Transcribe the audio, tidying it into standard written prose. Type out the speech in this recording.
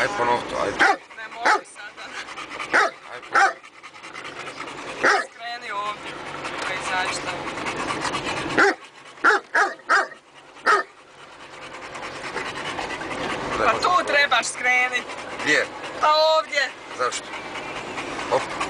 Ajde ponovi to, ajde. Ne mogu sada. Ajde ponovi. Skreni ovdje. Pa izađi tamo. Pa tu trebaš skrenit. Gdje? Pa ovdje. Zašto? Op.